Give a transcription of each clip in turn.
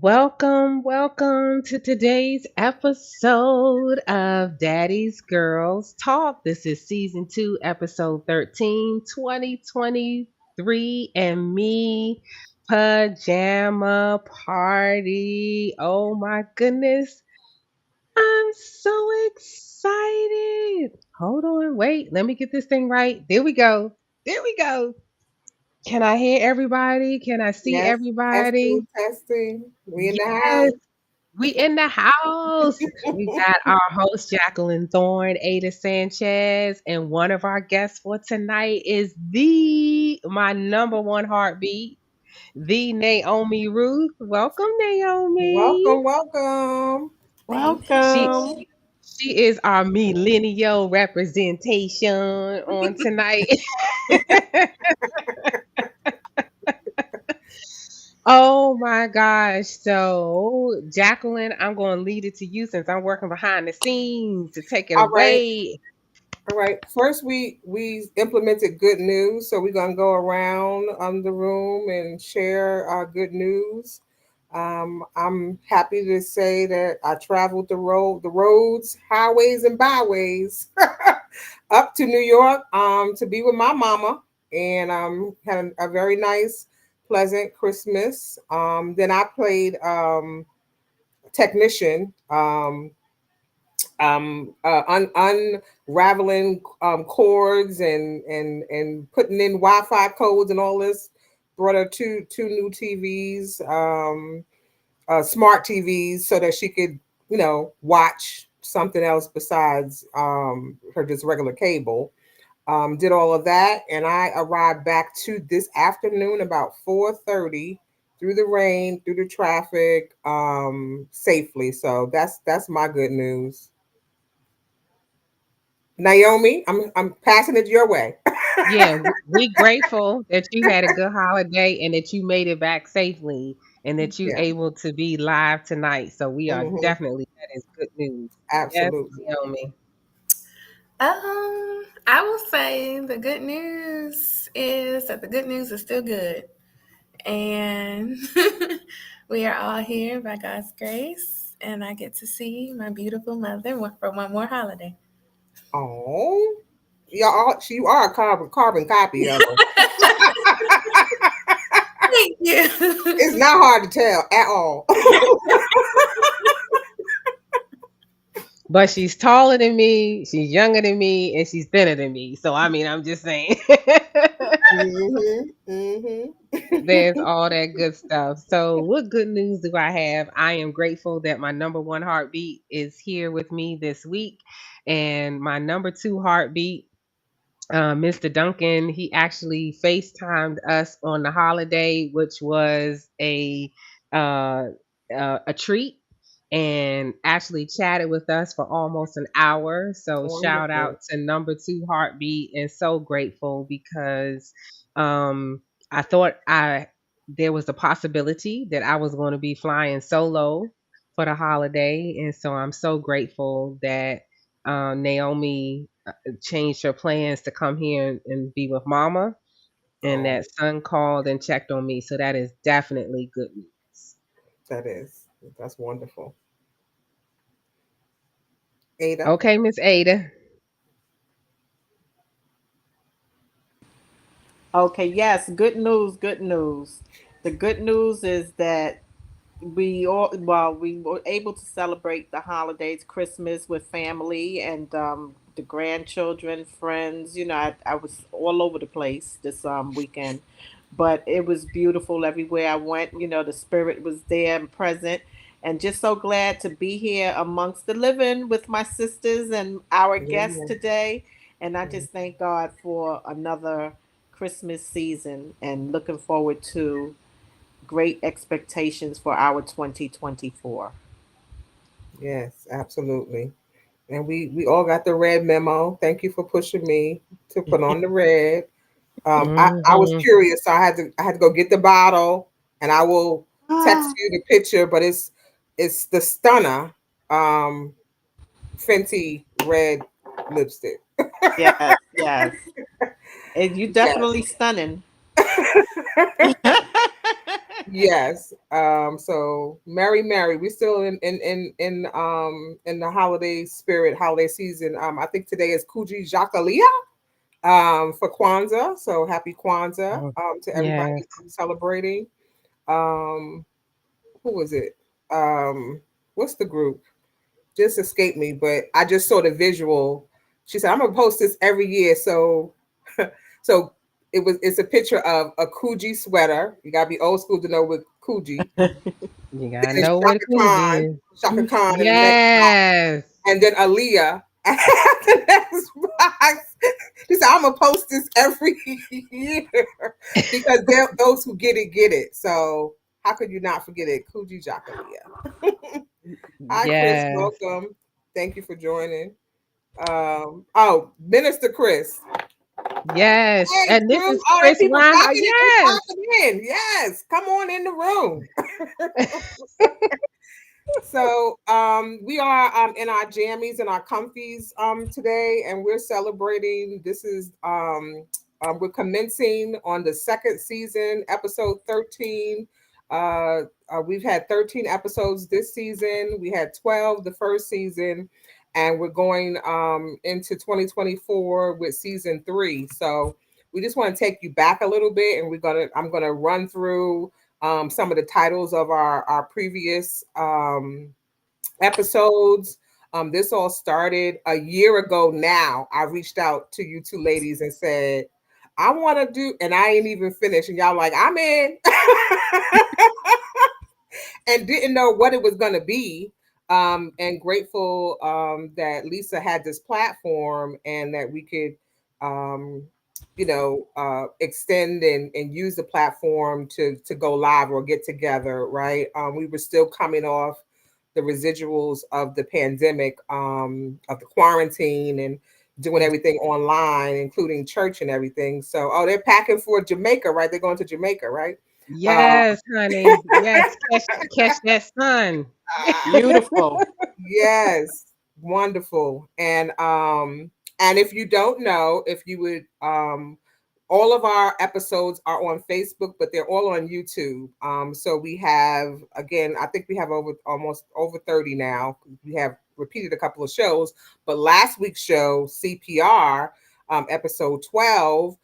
Welcome to today's episode of Daddy's Girls Talk. This is season 2, episode 13, 2023, and me, Pajama Party. Oh my goodness, I'm so excited. Hold on, wait, let me get this thing right. There we go. There we go. Can I hear everybody? Can I see Yes, everybody? testing, testing. We in the Yes. house. We in the house. We got our host Jacqueline Thorne, Aida Sanchez, and one of our guests for tonight is the my number one heartbeat, the Naomi Ruth. Welcome, Naomi. Welcome, welcome. Thank She you. she is our millennial representation on tonight. Oh my gosh. So, Jacqueline, I'm going to lead it to you since I'm working behind the scenes to take it All right, away. all right. First, we implemented good news, so we're gonna go around the room and share our good news. I'm happy to say that I traveled the roads, highways, and byways up to New York to be with my mama, and had a very nice, pleasant Christmas. Then I played technician, unraveling cords and putting in Wi-Fi codes and all this. Brought her two new TVs, smart TVs, so that she could watch something else besides her just regular cable. Did all of that, and I arrived back to this afternoon about 4:30 through the rain, through the traffic, safely. So that's my good news. Naomi, I'm passing it your way. Yeah, we grateful that you had a good holiday and that you made it back safely and that you Yeah, able to be live tonight. So we are hmm, definitely that is good news. Yes, absolutely. Naomi. I will say the good news is that the good news is still good. And we are all here by God's grace. And I get to see my beautiful mother for one more holiday. Oh, you are a carbon copy of her. Thank It's you. not hard to tell at all. But she's taller than me, she's younger than me, and she's thinner than me. So I mean, I'm just saying. Hmm, hmm. There's all that good stuff. So, what good news do I have? I am grateful that my number one heartbeat is here with me this week, and my number two heartbeat, Mr. Duncan, he actually FaceTimed us on the holiday, which was uh, a treat, and actually chatted with us for almost an hour. So shout Wonderful. out to number two heartbeat, and so grateful because um, I thought I there was a possibility that I was going to be flying solo for the holiday, and so I'm so grateful that Naomi changed her plans to come here and be with mama, and Oh, that son called and checked on me. So that is definitely good news. that is. That's wonderful. Ada. Okay, Miss Ada. Okay, yes, good news, good news. The good news is that we were able to celebrate the holidays, Christmas with family and the grandchildren, friends. I was all over the place this weekend, but it was beautiful everywhere I went. The spirit was there and present, and just so glad to be here amongst the living with my sisters and our guests Yeah. today. And I just thank God for another Christmas season and looking forward to great expectations for our 2024. Yes, absolutely. And we all got the red memo. Thank you for pushing me to put on the red. I was Hmm. curious, so I had to go get the bottle, and I will text Ah, you the picture. But it's the Stunner um, Fenty red lipstick. yes, yes. And you Yes. definitely stunning. Yes. So Mary, we're still in the holiday spirit, holiday season. I think today is Kuji Jacqueline for Kwanzaa. So happy Kwanzaa Oh, to everybody yes. celebrating. Um, who was it? What's the group? Just escaped me, but I just saw the visual. She said, "I'm gonna post this every year." So, so it's a picture of a Coogee sweater. You gotta be old school to know what Coogee. You Then gotta it's know what Coogee is. Shaka Khan in the next box, Yes. and then Aaliyah at the next box. She said, "I'm gonna post this every year because those who get it." So how could you not forget it? Coogee Jacqueline. Hi, Chris. Yes. Welcome. Thank you for joining. Oh, Minister Chris. Yes. Hey, And this crew. is Oh, there Chris people Reinhardt. popping in. They Yes. popping in. Yes. Come on in the room. So we are in our jammies and our comfies today, and we're celebrating. This is we're commencing on the second season, episode 13. We've had 13 episodes this season. We had 12 the first season, and we're going into 2024 with season 3. So we just want to take you back a little bit, and I'm gonna run through some of the titles of our previous episodes. This all started a year ago now. I reached out to you two ladies and said, I want to do, and I ain't even finished. And y'all like, I'm in. And didn't know what it was going to be. And grateful that Lisa had this platform and that we could, um, extend and use the platform to go live or get together, right? We were still coming off the residuals of the pandemic, of the quarantine and doing everything online, including church and everything. So, oh, they're packing for Jamaica, right? They're going to Jamaica, right? Uh, Yes, honey. Yes. Catch that sun. Beautiful. Yes, wonderful. And if you don't know, if you would all of our episodes are on Facebook, but they're all on YouTube. So we have, again, I think we have almost over 30 now. We have repeated a couple of shows, but last week's show, CPR, episode 12,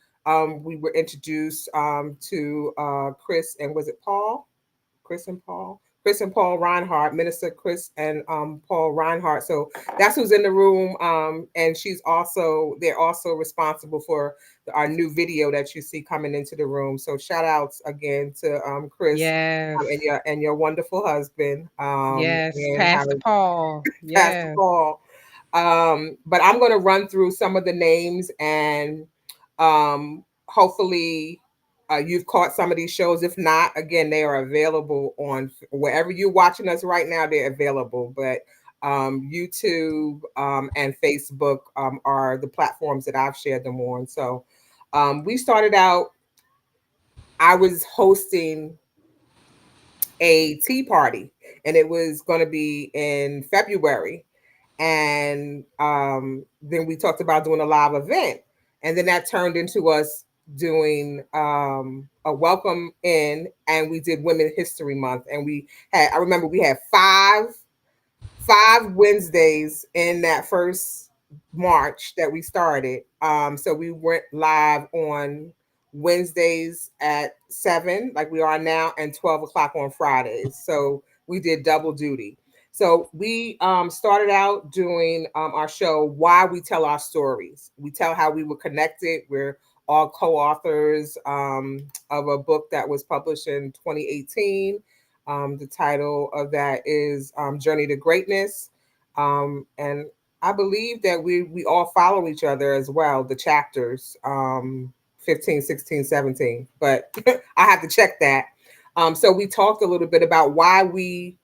we were introduced to Chris and was it Paul? Chris and Paul. Chris and Paul Reinhardt, Minister Chris and Paul Reinhardt. So that's who's in the room. And they're also responsible for our new video that you see coming into the room. So shout outs again to Chris Yes. and your wonderful husband Yes. and Pastor having Paul. Pastor Yes. Paul. But I'm going to run through some of the names and hopefully you've caught some of these shows. If not, again, they are available on wherever you're watching us right now. They're available, but YouTube and Facebook are the platforms that I've shared them on. So we started out. I was hosting a tea party, and it was going to be in February. And then we talked about doing a live event, and then that turned into us doing a welcome in, and we did Women History Month, and I remember we had five Wednesdays in that first March that we started. So we went live on Wednesdays at 7, like we are now, and 12 o'clock on Fridays. So we did double duty. So we started out doing our show, Why We Tell Our Stories. We tell how we were connected. We're all co-authors of a book that was published in 2018. The title of that is Journey to Greatness. And I believe that we all follow each other as well, the chapters 15, 16, 17. But I have to check that. So we talked a little bit about why we're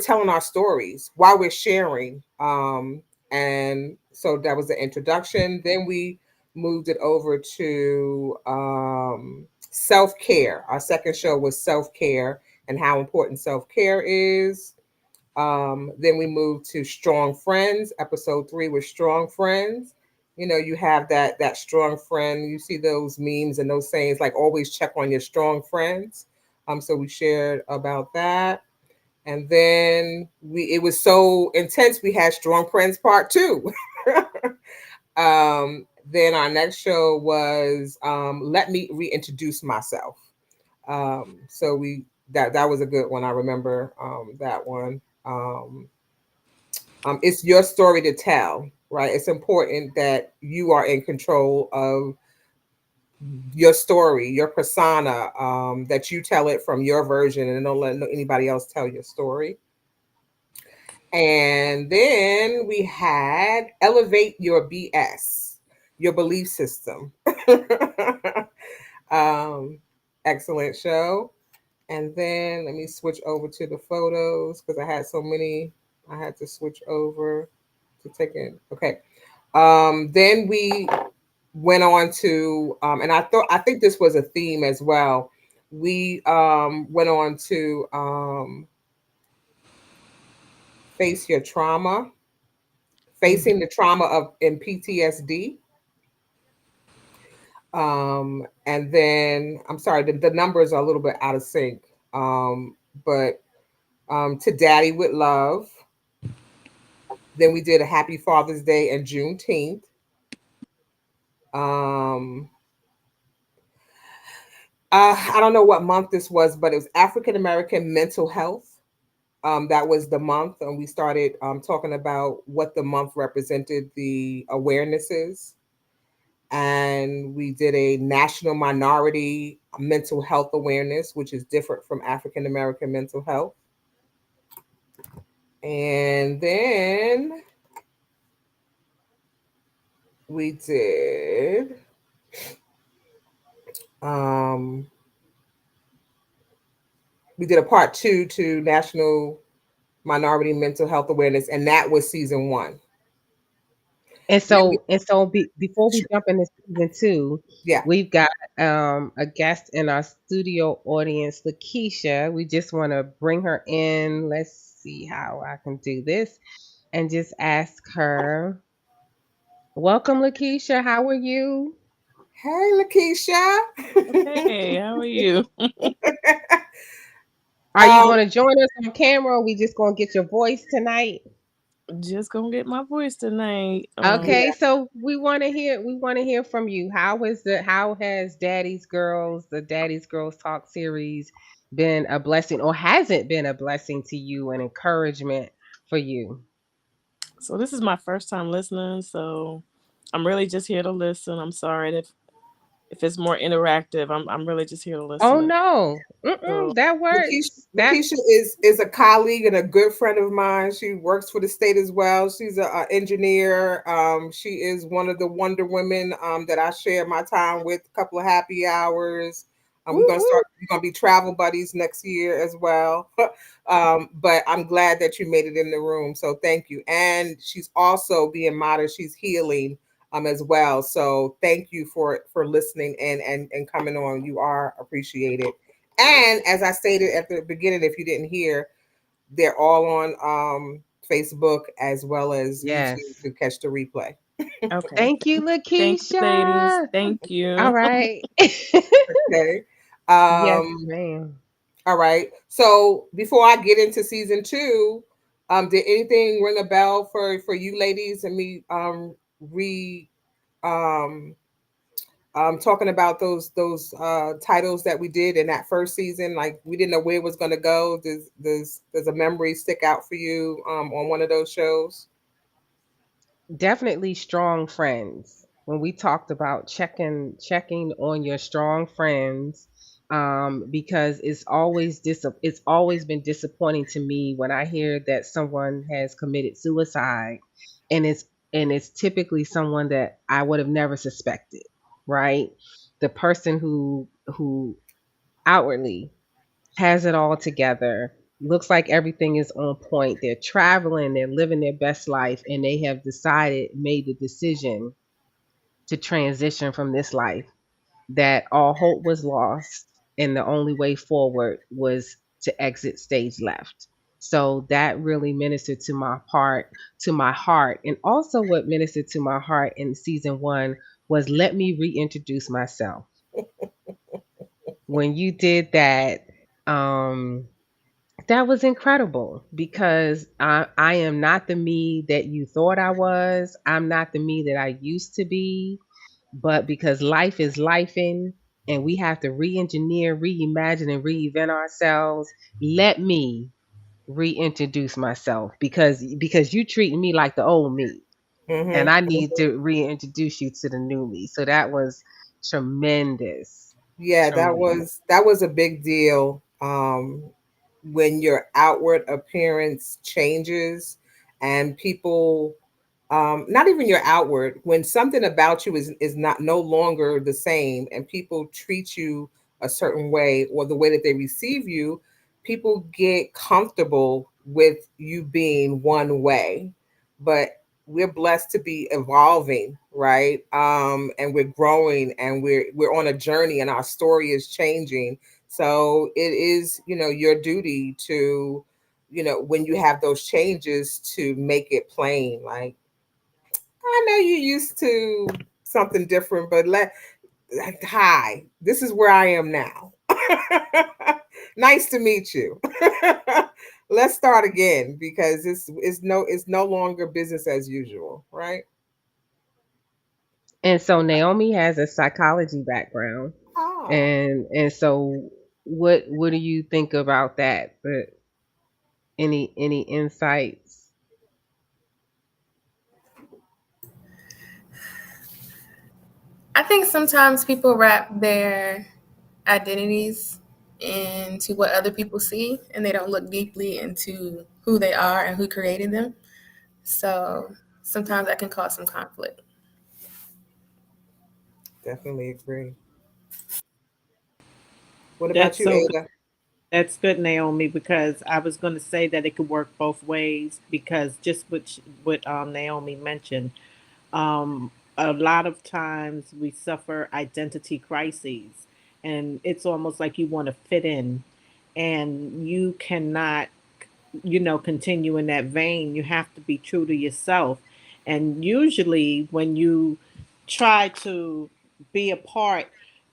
telling our stories, why we're sharing. And so that was the introduction. Then we moved it over to self care. Our second show was self care and how important self care is. Then we moved to Strong Friends. Episode 3 was Strong Friends. You know, you have that strong friend. You see those memes and those sayings like always check on your strong friends. So we shared about that. And then it was so intense we had Strong Friends Part 2. Then our next show was Let Me Reintroduce Myself. So we that was a good one. I remember that one. It's your story to tell, right? It's important that you are in control of your story, your persona, that you tell it from your version and don't let anybody else tell your story. And then we had Elevate Your BS, your belief system. um, Excellent show. And then let me switch over to the photos because I had so many. I had to switch over to take in. Okay. Then we went on to, and I think this was a theme as well. We went on to face your trauma, facing Mhm. the trauma of in PTSD. And then I'm sorry, the numbers are a little bit out of sync. But To Daddy with Love. Then we did a Happy Father's Day and Juneteenth. Um, I don't know what month this was, but it was African American Mental Health. That was the month, and we started talking about what the month represented, the awarenesses. And we did a National Minority Mental Health Awareness, which is different from African American mental health. And then we did um, we did a part two to National Minority Mental Health Awareness, and that was season one. And Then we, before we jump into season two, yeah. we've got a guest in our studio audience, Lakeisha. We just want to bring her in. Let's see how I can do this and just ask her. Welcome, Lakeisha. How are you? Hey, Lakeisha. Hey, how are you? Are you um, going to join us on camera, or we just going to get your voice tonight? Just gonna get my voice tonight. Okay, yeah. so we want to hear from you. How has the Daddy's Girls Talk series been a blessing, or has it been a blessing to you and encouragement for you? So this is my first time listening, so I'm really just here to listen. I'm sorry if it's more interactive. I'm really just here to Oh listen. no. So That Lakeisha, works. That Lakeisha is a colleague and a good friend of mine. She works for the state as well. She's a engineer. She is one of the Wonder Women that I share my time with. A couple of happy hours. woo woo. We're gonna be travel buddies next year as well. But I'm glad that you made it in the room. So thank you. And she's also being modest. She's healing as well. So thank you for listening and coming on. You are appreciated. And as I stated at the beginning, if you didn't hear, they're all on Facebook as well as YouTube Yes. to catch the replay. okay. Thank you, Thank you, ladies. Lakeisha. Thank All you. right. Okay. Yes, Um, ma'am. all right. So before I get into season two, did anything ring a bell for you ladies and me re um talking about those titles that we did in that first season? Like we didn't know where it was going to go. Does a memory stick out for you on one of those shows? Definitely strong friends. When we talked about checking on your strong friends, because it's always been disappointing to me when I hear that someone has committed suicide, and it's typically someone that I would have never suspected, right? The person who outwardly has it all together, looks like everything is on point. They're traveling, they're living their best life, and they have made the decision to transition from this life, that all hope was lost and the only way forward was to exit stage left. So that really ministered to my heart. And also what ministered to my heart in season 1 was let me reintroduce myself. When you did that, Um, that was incredible because I am not the me that you thought I was. I'm not the me that I used to be. But because life is lifing and we have to re-engineer, reimagine, and reinvent ourselves, let me reintroduce myself because you treat me like the old me, and I need Mm-hmm. to reintroduce you to the new me. So that was tremendous, Yeah, tremendous. that was a big deal. When your outward appearance changes and people, not even your outward, when something about you is not no longer the same and people treat you a certain way or the way that they receive you, people get comfortable with you being one way. But we're blessed to be evolving, right? And we're growing and we're on a journey and our story is changing. So it is, your duty to, when you have those changes, to make it plain. Like, I know you used to something different, but hi, this is where I am now. Nice to meet you. Let's start again because it's no longer business as usual, right? And so Naomi has a psychology background, Ah, and so what do you think about that? But any insights? I think sometimes people wrap their identities into what other people see, and they don't look deeply into who they are and who created them. So sometimes that can cause some conflict. definitely agree. What about That's you, so good. Ada? That's good, Naomi, because I was going to say that it could work both ways because just what Naomi mentioned, a lot of times we suffer identity crises, and it's almost like you want to fit in, and you cannot, continue in that vein. You have to be true to yourself. And usually, when you try to be a part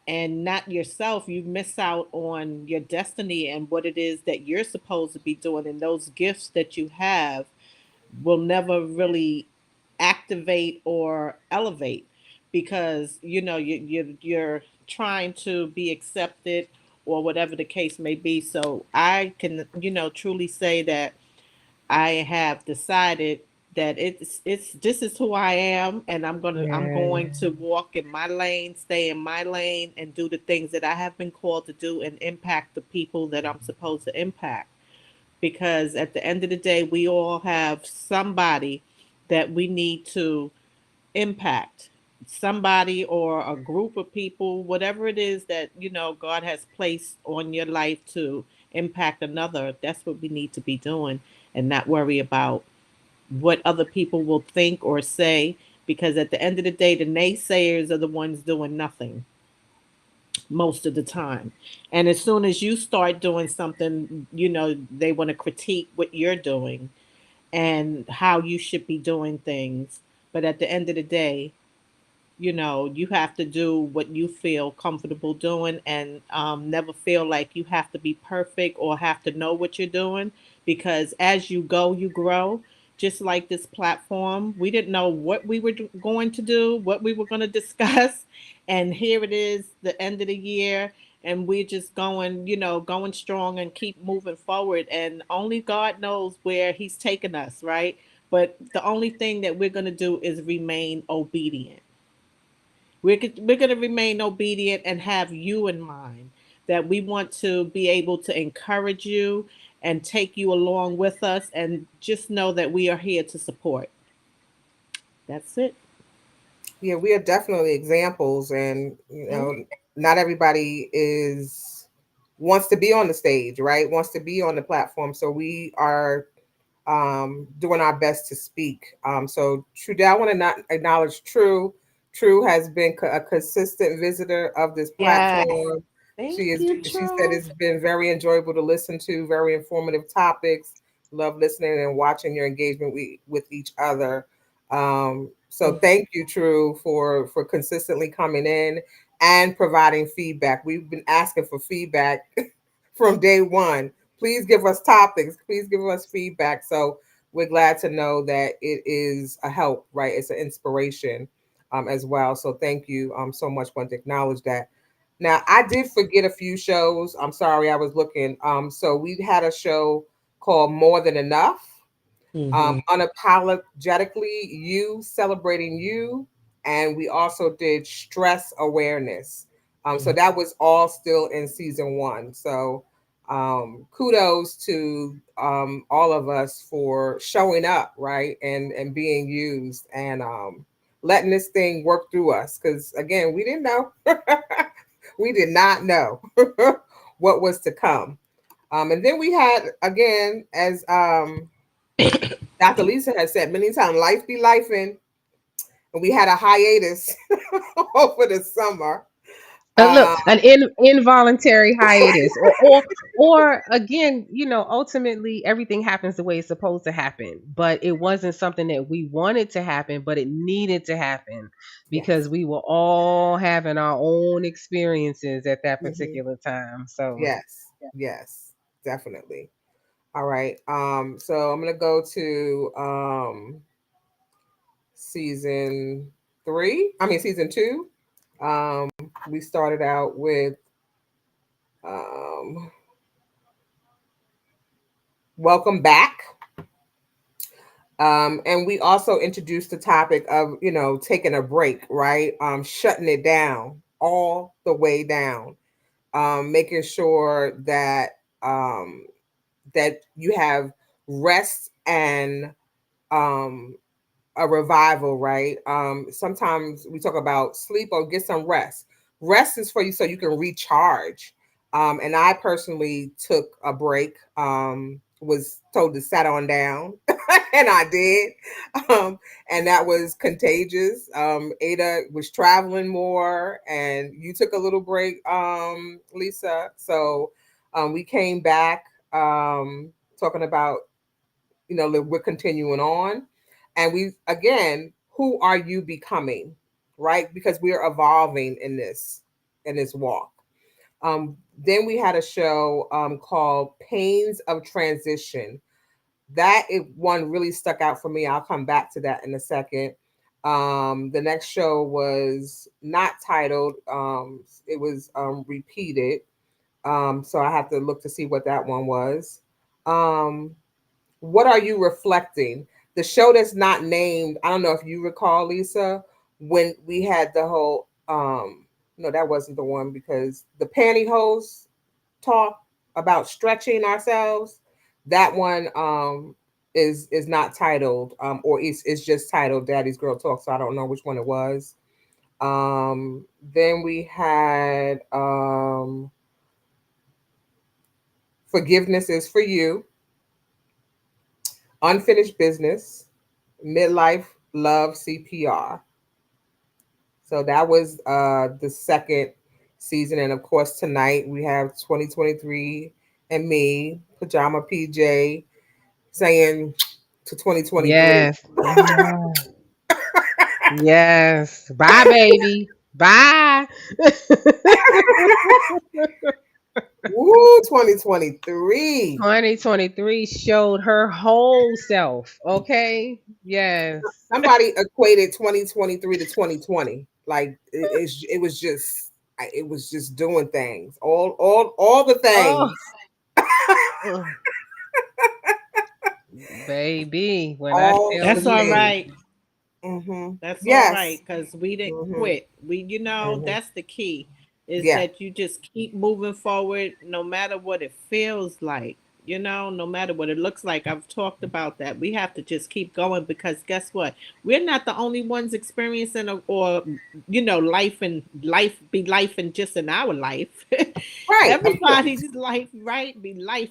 and not yourself, you miss out on your destiny and what it is that you're supposed to be doing. And those gifts that you have will never really activate or elevate because you're trying to be accepted or whatever the case may be. So I can truly say that I have decided that it's this is who I am, and I'm Yeah. going to walk in my lane, stay in my lane, and do the things that I have been called to do and impact the people that I'm supposed to impact. Because at the end of the day, we all have somebody that we need to impact, somebody or a group of people, whatever it is that God has placed on your life to impact another. That's what we need to be doing, and not worry about what other people will think or say, because at the end of the day, the naysayers are the ones doing nothing most of the time. And as soon as you start doing something, they want to critique what you're doing and how you should be doing things. But at the end of the day, you have to do what you feel comfortable doing, and never feel like you have to be perfect or have to know what you're doing, because as you go, you grow. Just like this platform, we didn't know what we were going to do, what we were going to discuss. And here it is, the end of the year, and we're just going, going strong and keep moving forward. And only God knows where He's taken us, right? But the only thing that we're going to do is remain obedient. We're going to remain obedient and have you in mind, that we want to be able to encourage you and take you along with us, and just know that we are here to support. That's it. Yeah, we are definitely examples, and Mhm. not everybody is wants to be on the stage, right? Wants to be on the platform. So we are doing our best to speak. So True, I want to not acknowledge True. True has been a consistent visitor of this Yes. platform. Thank you, She said True. it's been very enjoyable to listen to, very informative topics. Love listening and watching your engagement with each other. So thank you, True, for consistently coming in and providing feedback. We've been asking for feedback from day one. Please give us topics. Please give us feedback. So we're glad to know that it is a help, right? It's an inspiration as well. So thank you so much. Want to acknowledge that. Now I did forget a few shows. I'm sorry, I was looking. So we had a show called More Than Enough, Mm-hmm. unapologetically you, celebrating you, and we also did stress awareness. So that was all still in season one. So kudos to all of us for showing up, right, and being used, and letting this thing work through us, because again, we didn't know. We did not know what was to come. And then we had, again, as Dr. Lisa has said many times, life be lifing, and we had a hiatus over the summer. Look, Uh, an involuntary hiatus, or again, ultimately everything happens the way it's supposed to happen, but it wasn't something that we wanted to happen, but it needed to happen because yes. we were all having our own experiences at that Hmm. particular time. So, Yes. Yes. Definitely. All right. So I'm gonna go to season three. I mean season two. Um, we started out with um, welcome back. And we also introduced the topic of, taking a break, right? Shutting it down, all the way down, making sure um, that you have rest and um, a revival, right? Sometimes we talk about sleep or get some rest. Rest is for you so you can recharge. And I personally took a break, was told to sit on down, and I did. Um, and that was contagious. Ada was traveling more, and you took a little break, Lisa. So we came back talking about, we're continuing on, and we, again, who are you becoming, right? Because we are evolving in this walk. Then we had a show called Pains of Transition. That one really stuck out for me. I'll come back to that in a second. The next show was not titled, it was repeated, so I have to look to see what that one was. um what are you reflecting? The show that's not named, I don't know if you recall, Lisa, when we had the whole no, that wasn't the one, because the pantyhose talk about stretching ourselves. That one is not titled, or it's just titled Daddy's Girl Talk, so I don't know which one it was. Um then we had Forgiveness is for You, Unfinished Business, Midlife, Love, CPR. So that was the second season. And of course, tonight we have 2023 and me, Pajama PJ, saying to 2023. yes, yes, yes. Bye, baby. Bye. Woo, 2023. 2023 showed her whole self. Okay. Yes. Somebody equated 2023 to 2020. Like it was just, it was just doing things. All the Oh, things. mm, baby. When I All tell the That's all you, things. right. Mm-hmm. That's all Yes. right, because we didn't Mm-hmm. quit. Mm-hmm. That's the key, is Yeah. that you just keep moving forward no matter what it feels like, no matter what it looks like. I've talked about that. We have to just keep going, because guess what? We're not the only ones experiencing life, and life be life, and just in our life. Right. Of course. Everybody's life, right, be life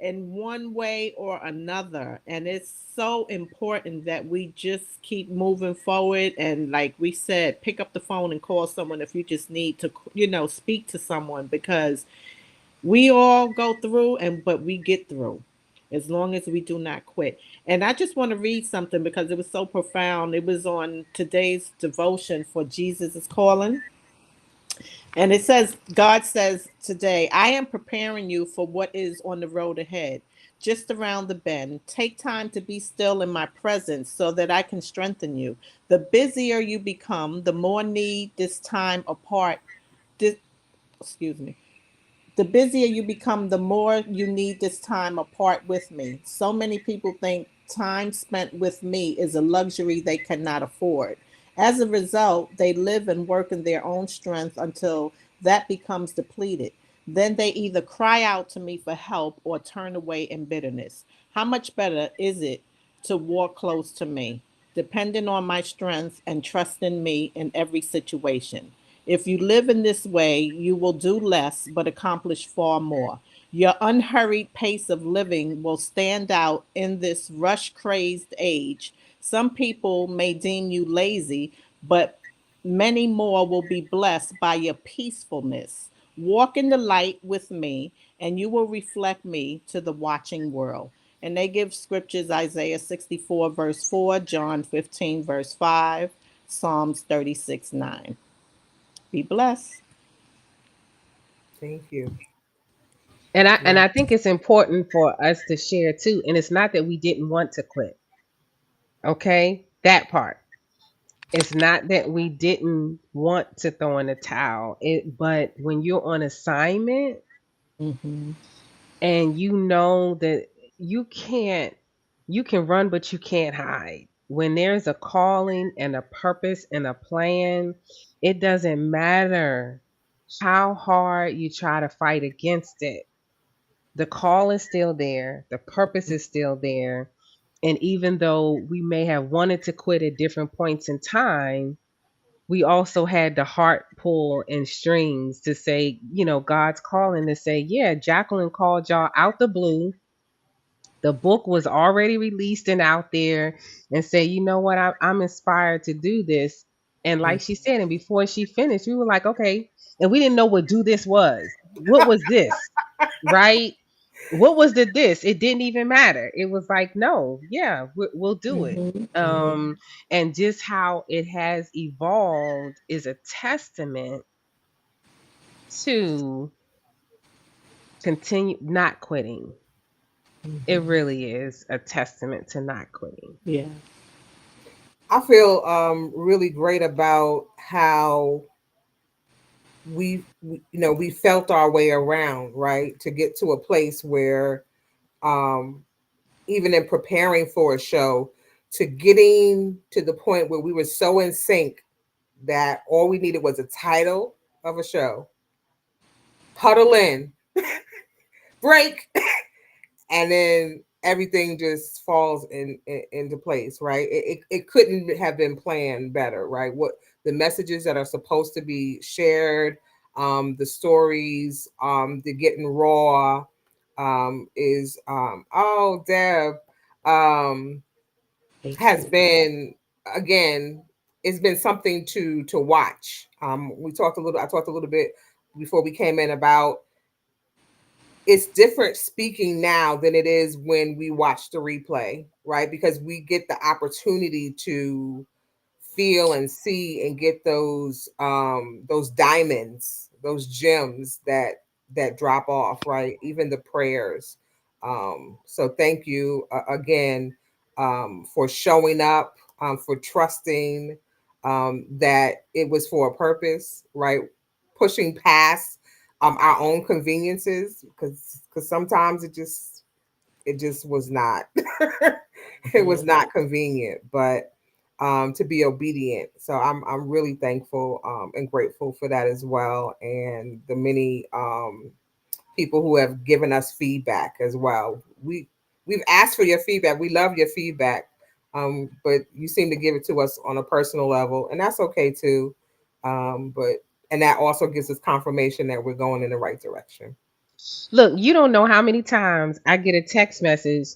in one way or another. And it's so important that we just keep moving forward. And like we said, pick up the phone and call someone if you just need to, speak to someone, because we all go through, but we get through as long as we do not quit. And I just want to read something because it was so profound. It was on today's devotion for Jesus is Calling. And it says, God says today, I am preparing you for what is on the road ahead, just around the bend. Take time to be still in my presence so that I can strengthen you. The busier you become, the more need this time apart. This, excuse me. The busier you become, the more you need this time apart with me. So many people think time spent with me is a luxury they cannot afford. As a result, they live and work in their own strength until that becomes depleted. Then they either cry out to me for help or turn away in bitterness. How much better is it to walk close to me, depending on my strength and trust in me in every situation? If you live in this way, you will do less but accomplish far more. Your unhurried pace of living will stand out in this rush crazed age. Some people may deem you lazy, but many more will be blessed by your peacefulness. Walk in the light with me, and you will reflect me to the watching world. And they give scriptures: Isaiah 64, verse 4, John 15, verse 5, Psalms 36, 9. Be blessed. Thank you. And Yeah. I think it's important for us to share too. And it's not that we didn't want to quit. Okay? That part. It's not that we didn't want to throw in the towel. But when you're on assignment Mm-hmm. and you know that you can't you can run but you can't hide. When there's a calling and a purpose and a plan, it doesn't matter how hard you try to fight against it. The call is still there, the purpose is still there. And even though we may have wanted to quit at different points in time, we also had the heart pull and strings to say, God's calling to say, yeah, Jacqueline called y'all out the blue. The book was already released and out there, and say, you know what, I'm inspired to do this. And like she said, and before she finished, we were like, okay. And we didn't know what do this was. What was this? Right? What was the this? It didn't even matter. It was like, no, yeah, we'll do it. Mm-hmm. Um, and just how it has evolved is a testament to continue not quitting. It Mhm. really is a testament to not quitting. Yeah. I feel really great about how we felt our way around, right, to get to a place where um even in preparing for a show, to getting to the point where we were so in sync that all we needed was a title of a show, huddle in, break, and then everything just falls into place, right? It couldn't have been planned better, right? What the messages that are supposed to be shared, the stories, the getting raw, is oh, Deb, um Thank has you. been, again, it's been something to watch. I talked a little bit before we came in about, it's different speaking now than it is when we watch the replay, right? Because we get the opportunity to feel and see and get those diamonds, those gems that drop off, right? Even the prayers. So thank you, again, for showing up, for trusting, that it was for a purpose, right? Pushing past our own conveniences, because sometimes it just was not it was Mhm. not convenient, but to be obedient. So I'm really thankful, and grateful for that as well, and the many people who have given us feedback as well. We've asked for your feedback. We love your feedback, but you seem to give it to us on a personal level, and that's okay too. But and that also gives us confirmation that we're going in the right direction. Look, you don't know how many times I get a text message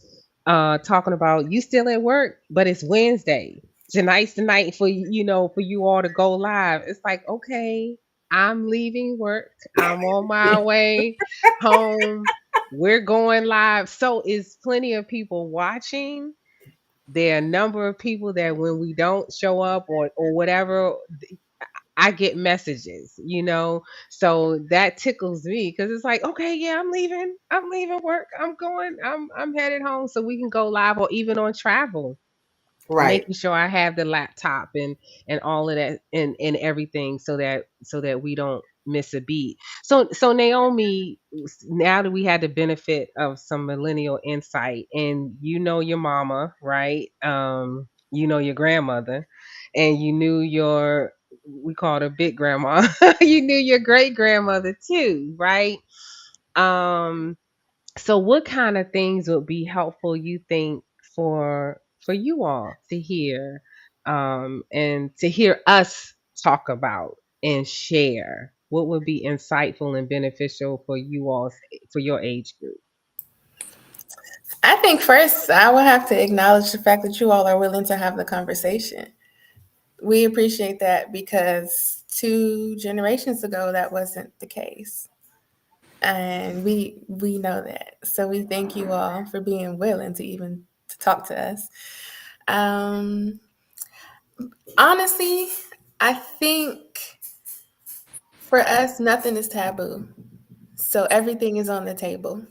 talking about you still at work, but it's Wednesday. Tonight's the night for for you all to go live. It's like, okay, I'm leaving work. I'm on my way home. We're going live. So is plenty of people watching. There are a number of people that when we don't show up or whatever, I get messages, so that tickles me because it's like, okay, yeah, I'm leaving work, I'm headed home, so we can go live or even on travel, Right. making sure I have the laptop and all of that and everything so that we don't miss a beat. So Naomi, now that we had the benefit of some millennial insight, and your mama, right? Your grandmother, and you knew your, we called her big grandma. You knew your great grandmother too, right? Um so what kind of things would be helpful, you think, for you all to hear, and to hear us talk about and share? What would be insightful and beneficial for you all, for your age group? I think first I will have to acknowledge the fact that you all are willing to have the conversation. We appreciate that because 2 generations ago that wasn't the case. And we know that. So we thank you all for being willing to even to talk to us. Um Honestly, I think for us nothing is taboo. So everything is on the table.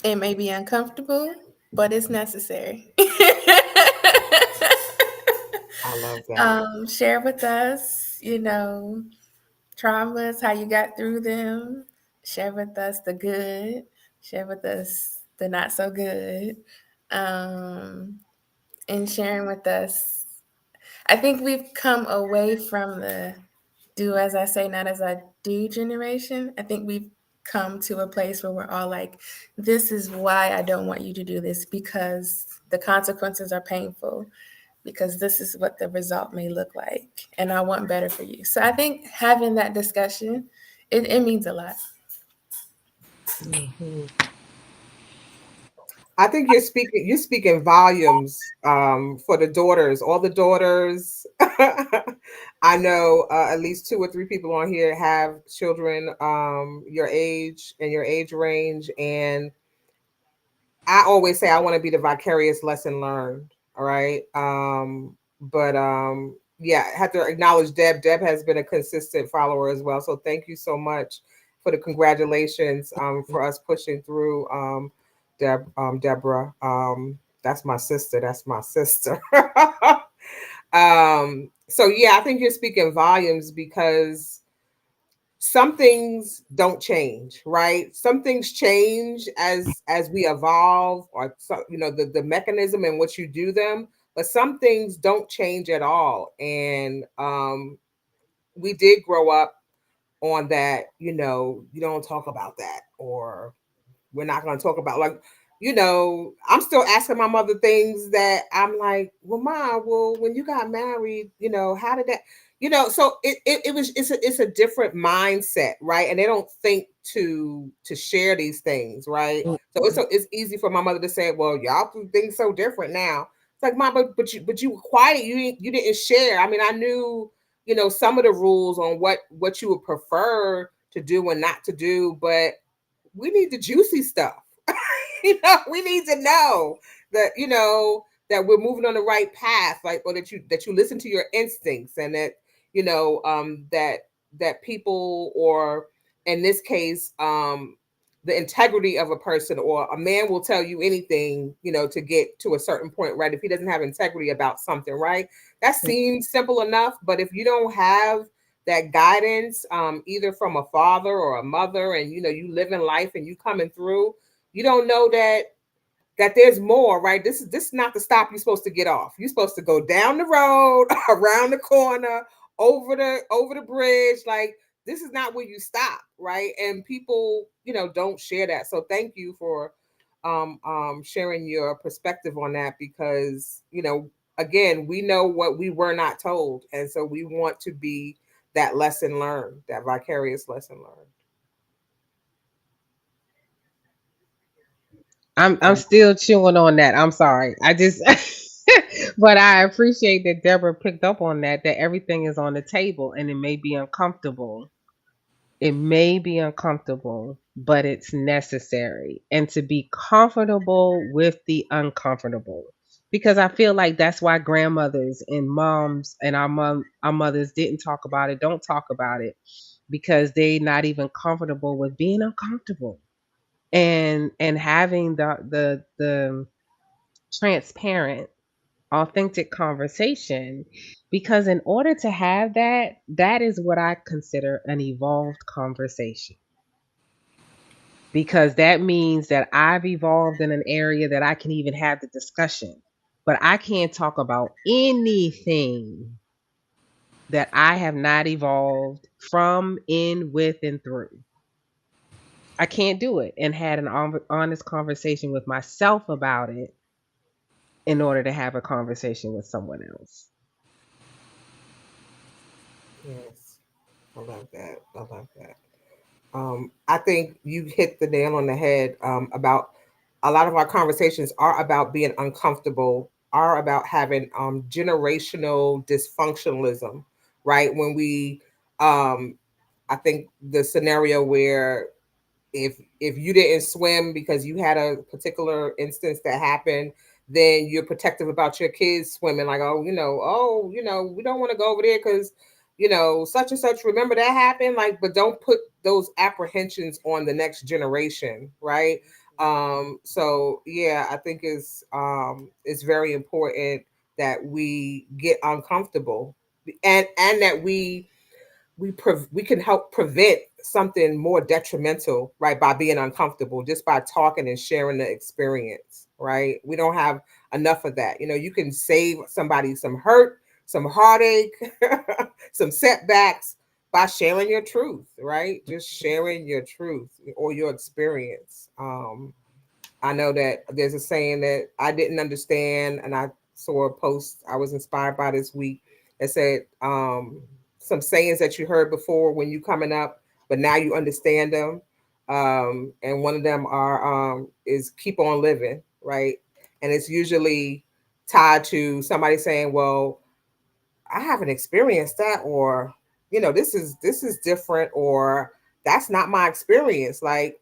It may be uncomfortable, but it's necessary. I love that. Share with us, traumas, how you got through them. Share with us the good. Share with us the not so good. Um, and sharing with us. I think we've come away from the do as I say, not as I do generation. I think we've come to a place where we're all like, this is why I don't want you to do this because the consequences are painful, because this is what the result may look like. And I want better for you. So I think having that discussion, it means a lot. Mhm. I think you're speaking volumes for the daughters, all the daughters. I know at least 2 or 3 people on here have children your age and your age range, and I always say I want to be the vicarious lesson learned. All right. But yeah, I have to acknowledge Deb. Deb has been a consistent follower as well. So thank you so much for the congratulations for us pushing through Deborah. That's my sister. That's my sister. So yeah, I think you're speaking volumes because some things don't change, right? Some things change as we evolve, or the mechanism in which you do them, but some things don't change at all. And we did grow up on that, you don't talk about that, or we're not going to talk about, like, I'm still asking my mother things that I'm like, well, mom, well, when you got married, how did that, so it's a different mindset, right? And they don't think to share these things, right? So it's easy for my mother to say, well, y'all do things so different now. It's like, mom, but you were quiet, you didn't share. I mean, I knew, some of the rules on what you would prefer to do and not to do, but we need the juicy stuff. We need to know that that we're moving on the right path, like, or that you listen to your instincts, and that that people, or in this case, the integrity of a person, or a man will tell you anything, to get to a certain point, right? If he doesn't have integrity about something, right? That seems simple enough, but if you don't have that guidance, either from a father or a mother, and you live in life and you coming through, you don't know that there's more, right? This is not the stop you're supposed to get off. You're supposed to go down the road, around the corner, over the bridge. Like, this is not where you stop, right? And people, don't share that. So thank you for sharing your perspective on that, because again, we know what we were not told, and so we want to be that lesson learned, that vicarious lesson learned. I'm And still chewing on that. I'm sorry. I just but I appreciate that Deborah picked up on that everything is on the table, and it may be uncomfortable. It may be uncomfortable, but it's necessary. And to be comfortable with the uncomfortable. because I feel like that's why grandmothers and moms and our mothers didn't talk about it, don't talk about it, because they not even comfortable with being uncomfortable and having the transparent, authentic conversation. Because in order to have that, that is what I consider an evolved conversation, because that means that I've evolved in an area that I can even have the discussion. But I can't talk about anything that I have not evolved from, in, with, and through. I can't do it and had an honest conversation with myself about it in order to have a conversation with someone else. Yes, I love that. I love that. I think you hit the nail on the head about a lot of our conversations are about being uncomfortable, are about having generational dysfunctionalism, right? When we, um, I think the scenario where if you didn't swim because you had a particular instance that happened, then you're protective about your kids swimming, like, we don't want to go over there because such and such, remember that happened, like, but don't put those apprehensions on the next generation, right? So yeah, I think it's very important that we get uncomfortable, and that we can help prevent something more detrimental, right, by being uncomfortable, just by talking and sharing the experience, right? We don't have enough of that. You can save somebody some hurt, some heartache, some setbacks by sharing your truth, right? Just sharing your truth or your experience. I know that there's a saying that I didn't understand, and I saw a post I was inspired by this week that said, some sayings that you heard before when you coming up, but now you understand them. And one of them is keep on living, right? And it's usually tied to somebody saying, "Well, I haven't experienced that," or this is different, or that's not my experience. Like,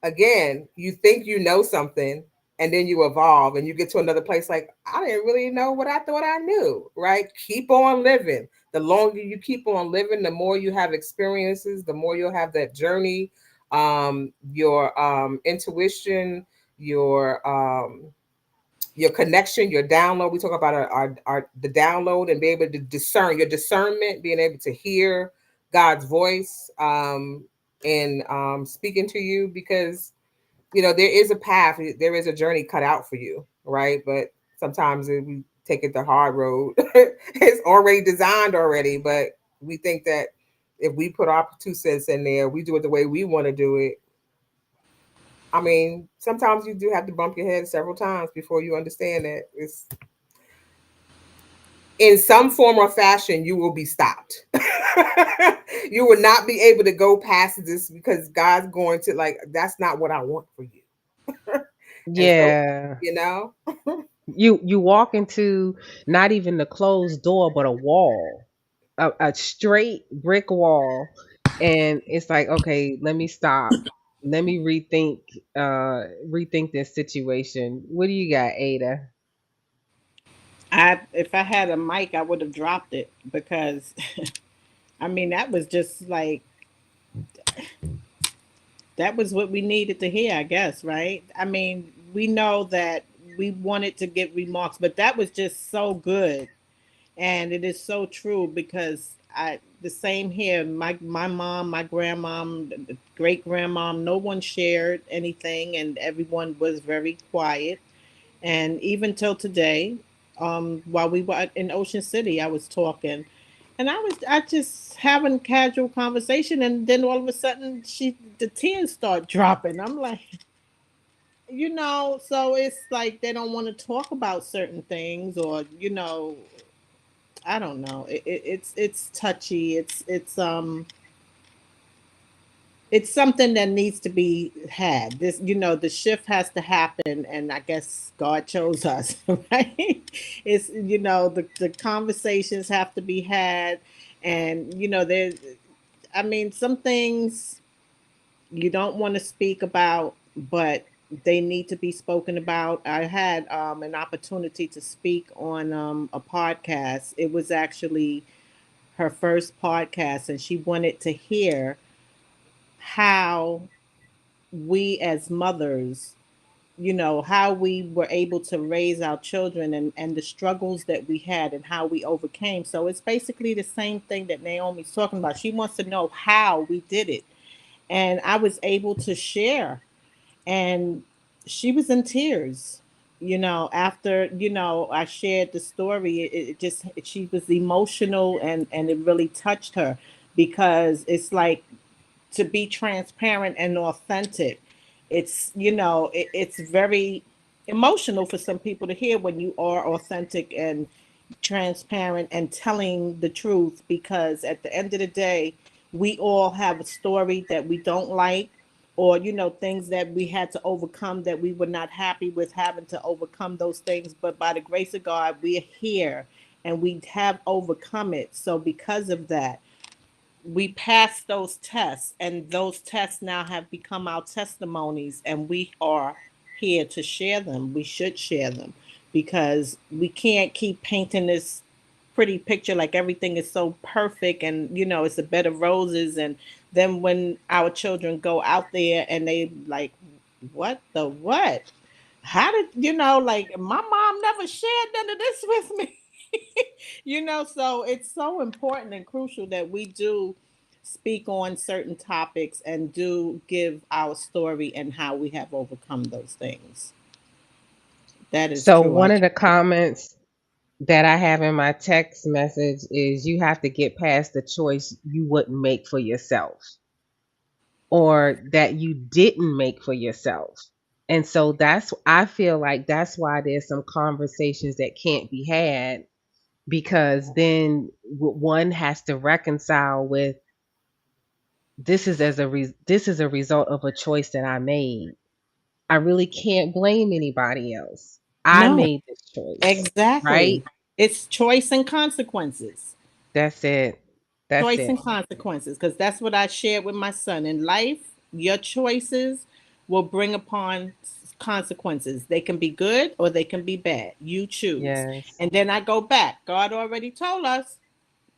again, you think you know something, and then you evolve and you get to another place like, I didn't really know what I thought I knew, right? Keep on living. The longer you keep on living, the more you have experiences, the more you'll have that journey. Your intuition, your your connection, your download. We talk about our the download, and be able to discern, your discernment, being able to hear God's voice, and speaking to you, because there is a path, there is a journey cut out for you, right? But sometimes if we take it the hard road, it's already designed already, but we think that if we put our 2 cents in there, we do it the way we want to do it. I mean, sometimes you do have to bump your head several times before you understand that it's in some form or fashion you will be stopped. You will not be able to go past this, because God's going to, like, that's not what I want for you. And so, Yeah. you know, You walk into not even the closed door, but a wall, a straight brick wall, and it's like, okay, let me stop, let me rethink this situation. What do you got, Ada? I if I had a mic, I would have dropped it because I mean that was just like that was what we needed to hear, I guess, right? I mean, we know that we wanted to get remarks, but that was just so good. And it is so true because I the same here. My mom, my grandmom, great grandmom, no one shared anything, and everyone was very quiet. And even till today, while we were in Ocean City, I was talking, and I just having casual conversation, and then all of a sudden, the tears start dropping. I'm like, so it's like they don't want to talk about certain things, or I don't know. It's touchy. It's something that needs to be had. The shift has to happen, and I guess God chose us, right? It's the conversations have to be had, and there's. I mean, some things you don't want to speak about, but They need to be spoken about. I had an opportunity to speak on a podcast. It was actually her first podcast, and she wanted to hear how we as mothers, how we were able to raise our children, and the struggles that we had and how we overcame. So it's basically the same thing that Naomi's talking about. She wants to know how we did it. And I was able to share, and she was in tears. After, I shared the story, it just, she was emotional, and it really touched her, because it's like, to be transparent and authentic. It's, it's very emotional for some people to hear when you are authentic and transparent and telling the truth, because at the end of the day, we all have a story that we don't like, or things that we had to overcome, that we were not happy with having to overcome those things, but by the grace of God, we're here and we have overcome it. So because of that, we passed those tests, and those tests now have become our testimonies, and we are here to share them. We should share them, because we can't keep painting this pretty picture like everything is so perfect, and it's a bed of roses, and then when our children go out there and they like, what the what, how did, like, my mom never shared none of this with me. So it's so important and crucial that we do speak on certain topics and do give our story and how we have overcome those things. That is So true. one of the comments that I have in my text message is you have to get past the choice you wouldn't make for yourself or that you didn't make for yourself. And so I feel like that's why there's some conversations that can't be had, because then one has to reconcile with, this is a result of a choice that I made. I really can't blame anybody else. I No, made this choice, right? exactly. It's choice and consequences. That's it. That's Choice it. and consequences, because that's what I shared with my son. In life, your choices will bring upon consequences. They can be good or they can be bad. You choose. Yes. And then I go back. God already told us,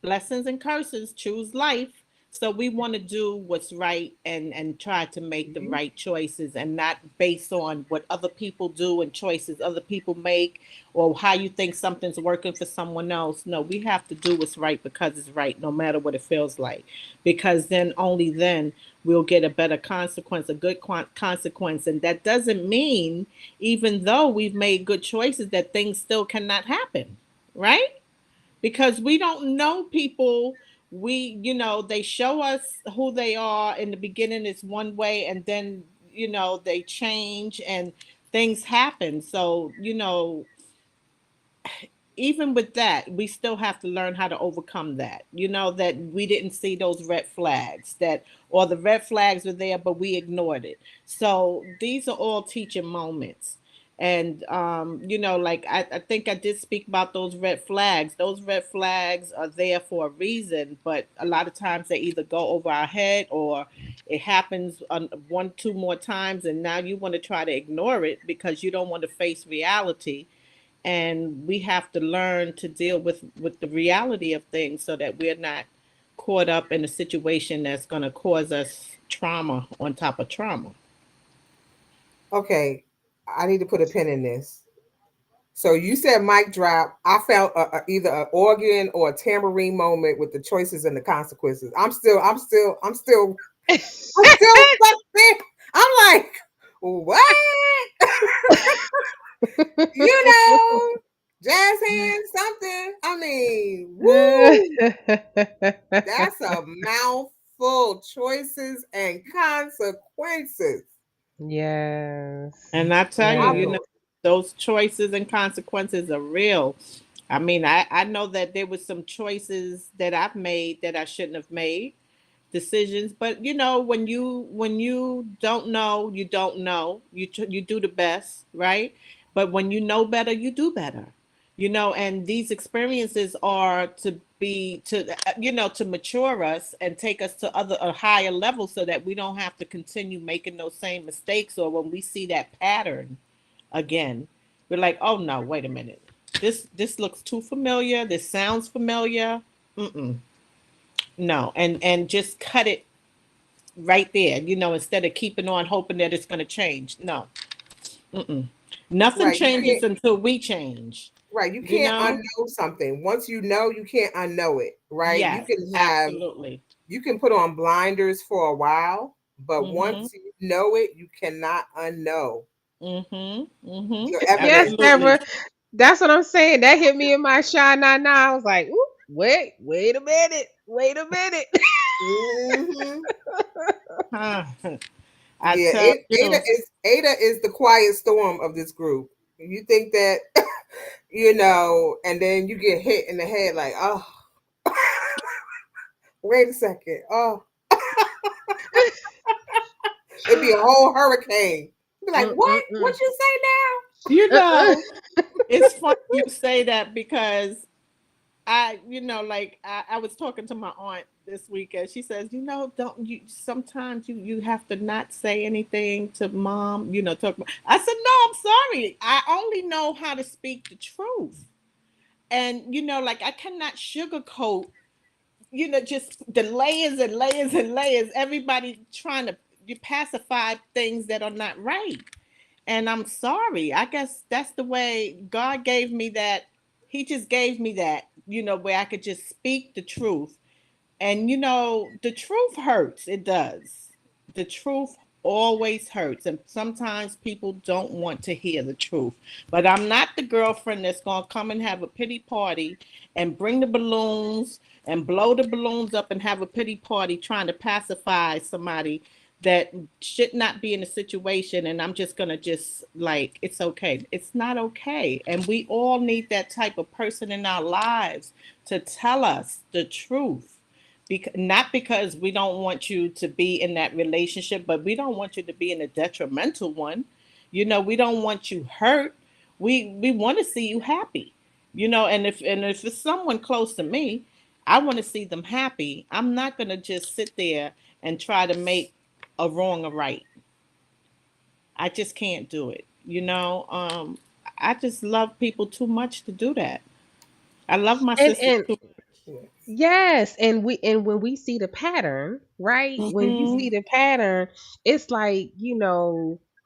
blessings and curses, choose life. So we want to do what's right, and try to make the Mhm. right choices, and not based on what other people do and choices other people make, or how you think something's working for someone else. No, we have to do what's right because it's right, no matter what it feels like, because then, only then, we'll get a better consequence, a good consequence. And that doesn't mean, even though we've made good choices, that things still cannot happen, right? Because we don't know people. We, they show us who they are in the beginning is one way, and then, they change and things happen. So, even with that, we still have to learn how to overcome that. That we didn't see those red flags, that, or the red flags were there, but we ignored it. So these are all teaching moments. And, like, I think I did speak about those red flags. Those red flags are there for a reason, but a lot of times they either go over our head, or it happens one, two more times, and now you want to try to ignore it because you don't want to face reality. And we have to learn to deal with the reality of things, so that we're not caught up in a situation that's going to cause us trauma on top of trauma. Okay, I need to put a pin in this. So you said mic drop. I felt either an organ or a tambourine moment with the choices and the consequences. I'm still stuck there. I'm like, what? You know, jazz hands, something. I mean, woo, that's a mouthful. Choices and consequences. Yes. And I tell you, I Yes. those choices and consequences are real. I mean, I know that there was some choices that I've made that I shouldn't have made, decisions. But when you don't know, you don't know. You do the best, right? But when you know better, you do better. And these experiences are to be to to mature us and take us to other a higher level so that we don't have to continue making those same mistakes, or when we see that pattern again, we're like, oh no, wait a minute, this looks too familiar, this sounds familiar. Mm-mm. No, and just cut it right there, instead of keeping on hoping that it's going to change. No. Mm-mm. Nothing Right. You changes can't. until we change. Right. You You can't know? unknow something. Once you know, you can't unknow it. Right. You Yes, can have. absolutely. You can put on blinders for a while, but Mm-hmm. once you know it, you cannot unknow. Mm-hmm. Mm-hmm. Your Yes, evidence. Absolutely. Deborah. That's what I'm saying. That hit me in my shine now. I was like, ooh, wait a minute. Wait a minute. Hmm. Huh. I Yeah, tell Ada you. is the quiet storm of this group. You think that and then you get hit in the head like, oh, wait a second, oh, it'd be a whole hurricane. Be like, what? What Mm-mm-mm. you say You Uh-uh. know, it's funny you say that because like I was talking to my aunt this weekend. She says, don't you sometimes you have to not say anything to mom, talk about. I said, no, I'm sorry. I only know how to speak the truth. And like I cannot sugarcoat, just the layers and layers and layers. Everybody trying to you pacify things that are not right. And I'm sorry. I guess that's the way God gave me that. He just gave me that, where I could just speak the truth. And the truth hurts. It does. The truth always hurts. And sometimes people don't want to hear the truth. But I'm not the girlfriend that's going to come and have a pity party and bring the balloons and blow the balloons up and have a pity party trying to pacify somebody that should not be in a situation. And I'm just going to just like, it's okay. It's not okay. And we all need that type of person in our lives to tell us the truth, not because we don't want you to be in that relationship, but we don't want you to be in a detrimental one. We don't want you hurt. We want to see you happy. And if it's someone close to me, I want to see them happy. I'm not going to just sit there and try to make a wrong a right. I just can't do it. I just love people too much to do that. I love my sister And too now? yes, and when we see the pattern, right? much. When you Hmm. see the pattern, it's like,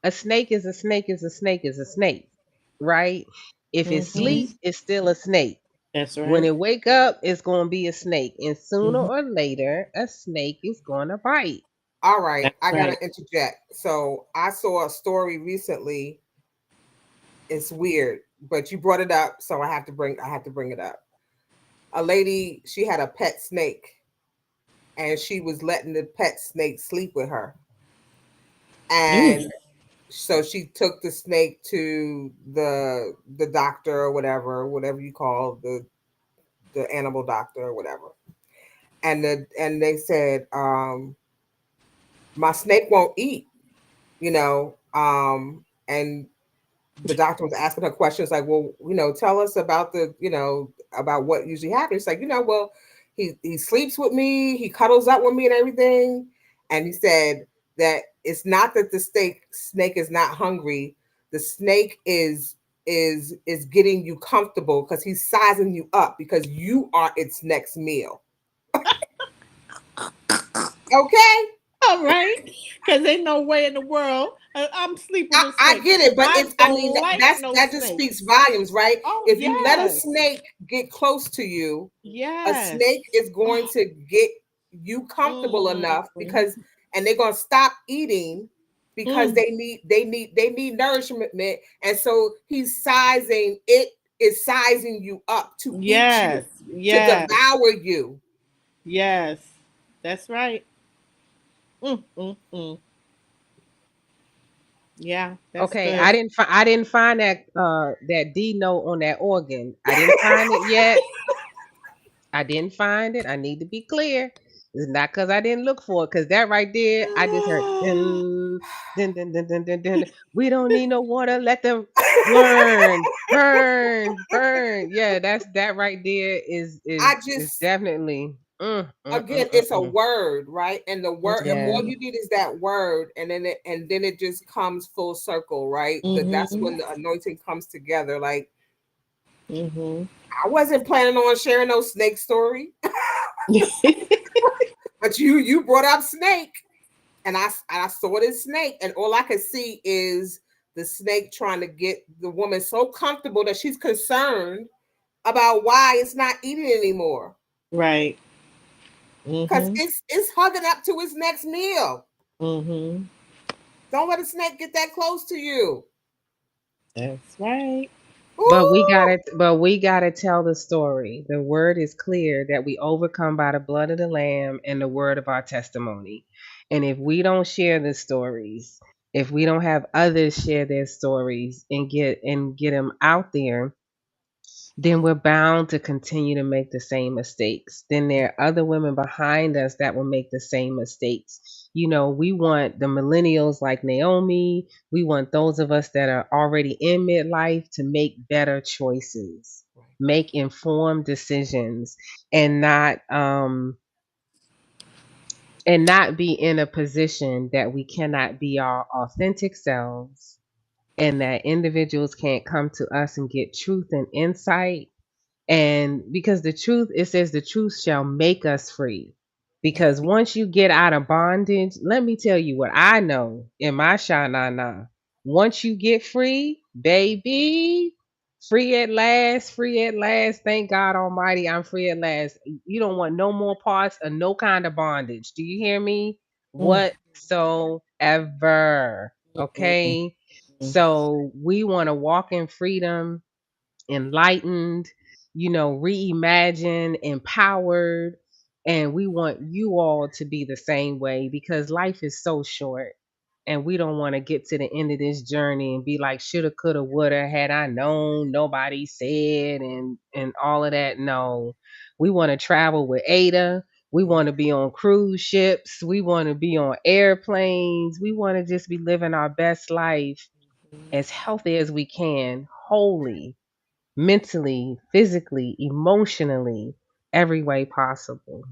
a snake is a snake is a snake is a snake, right? If it Hmm. sleep, it's still a snake. That's When right. it wake up, it's gonna be a snake. And sooner Hmm. or later, a snake is gonna bite. All right, That's I gotta right. interject. So I saw a story recently. It's weird, but you brought it up, so I have to bring it up. A lady, she had a pet snake, and she was letting the pet snake sleep with her. Mm. And so she took the snake to the doctor or whatever you call the animal doctor or whatever. And they said, my snake won't eat, and the doctor was asking her questions like, well, tell us about about what usually happens. It's like, well, he sleeps with me, he cuddles up with me and everything. And he said that it's not that the snake is not hungry. The snake is getting you comfortable because he's sizing you up because you are its next meal. Okay. All right. Because ain't no way in the world I'm sleeping with a I snake. get it, but I don't like no that just speaks snakes. volumes, right? Oh, If you let a yes. snake get close to you, a Yes. snake is going Oh, to get you comfortable enough mm, and they're going to stop eating because mm. they need nourishment, and so it is sizing you up to eat you, Yes. to Yes. devour you. Yes. That's right. Mm, mm, mm. Yeah, that's Okay, good. I didn't find that D note on that organ. I didn't find it yet. I didn't find it. I need to be clear. It's not because I didn't look for it, because that right there, I just heard dun, dun, dun, dun, dun, dun, dun. We don't need no water. Let them burn, burn, burn. Yeah, that's that right there I is just, definitely again, it's a word, right? And the word, and all yeah. Mhm. you need is that word, and then it just comes full circle, right? That's Mhm. when the anointing comes together. Like, Mhm. I wasn't planning on sharing no snake story, but you brought up snake, and I saw this snake, and all I could see is the snake trying to get the woman so comfortable that she's concerned about why it's not eating anymore, Right. because Mhm. it's hugging up to its next meal. Mhm. Don't let a snake get that close to you. That's right. Ooh, But we gotta tell the story. The word is clear that we overcome by the blood of the Lamb and the word of our testimony. And if we don't share the stories, if we don't have others share their stories and get them out there, then we're bound to continue to make the same mistakes. Then there are other women behind us that will make the same mistakes. You know, we want the millennials like Naomi, we want those of us that are already in midlife to make better choices, make informed decisions, and not be in a position that we cannot be our authentic selves, and that individuals can't come to us and get truth and insight. And because the truth, it says the truth shall make us free. Because once you get out of bondage, let me tell you what I know in my sha-na-na. Once you get free, baby, free at last, free at last. Thank God Almighty, I'm free at last. You don't want no more parts of no kind of bondage. Do you hear me? Mhm. Whatsoever. Mhm. Okay. So we want to walk in freedom, enlightened, reimagined, empowered. And we want you all to be the same way, because life is so short. And we don't want to get to the end of this journey and be like, shoulda, coulda, woulda, had I known, nobody said, and all of that. No, we want to travel with Ada. We want to be on cruise ships. We want to be on airplanes. We want to just be living our best life as healthy as we can, wholly, mentally, physically, emotionally, every way possible.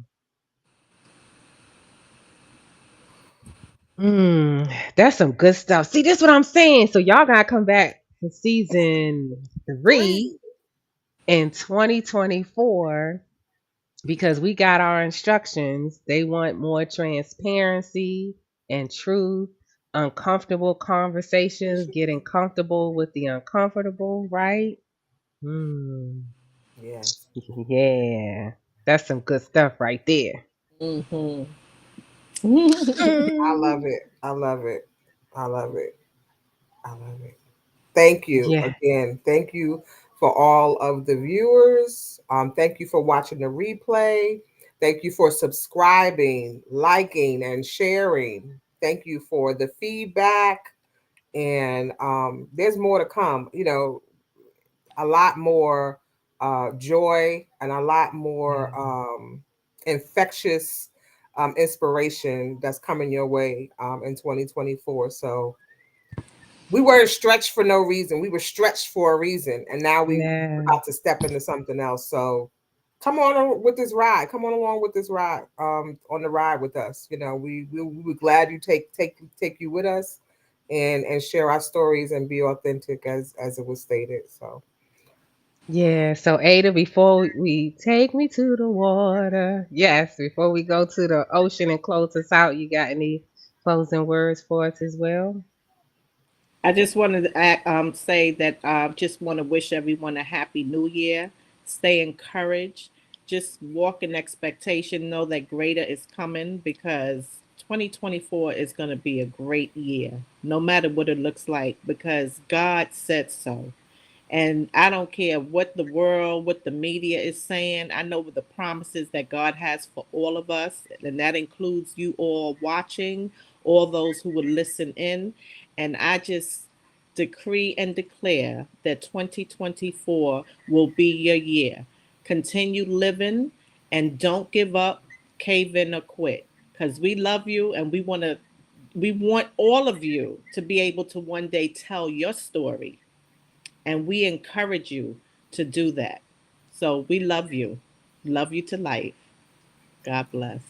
That's some good stuff. See, this is what I'm saying. So y'all gotta come back for season three three. in 2024, because we got our instructions. They want more transparency and truth, uncomfortable conversations, getting comfortable with the uncomfortable, right? Hmm. Yes, Yeah, that's some good stuff right there. Mhm. I love Mm. it. I love it. I love it. I love it. Thank you Yeah. again. Thank you for all of the viewers. Thank you for watching the replay. Thank you for subscribing, liking, and sharing. Thank you for the feedback. And there's more to come. A lot more joy and a lot more infectious inspiration that's coming your way in 2024. So we weren't stretched for no reason. We were stretched for a reason, and now we're Yeah. about to step into something else. So come on with this ride. Come on along with this ride. On the ride with us. We were glad you take you with us, and share our stories and be authentic as it was stated. So Yeah. So Ada, before we take me to the water, yes, before we go to the ocean and close us out, you got any closing words for us as well? I just wanted to say that I just want to wish everyone a happy new year. Stay encouraged. Just walk in expectation. Know that greater is coming, because 2024 is going to be a great year, no matter what it looks like, because God said so. And I don't care what the world, what the media is saying. I know the promises that God has for all of us, and that includes you all watching, all those who will listen in. And I just decree and declare that 2024 will be your year. Continue living and don't give up. cave in or quit, because we love you and we want all of you to be able to one day tell your story, and we encourage you to do that. So we love you to life. God bless.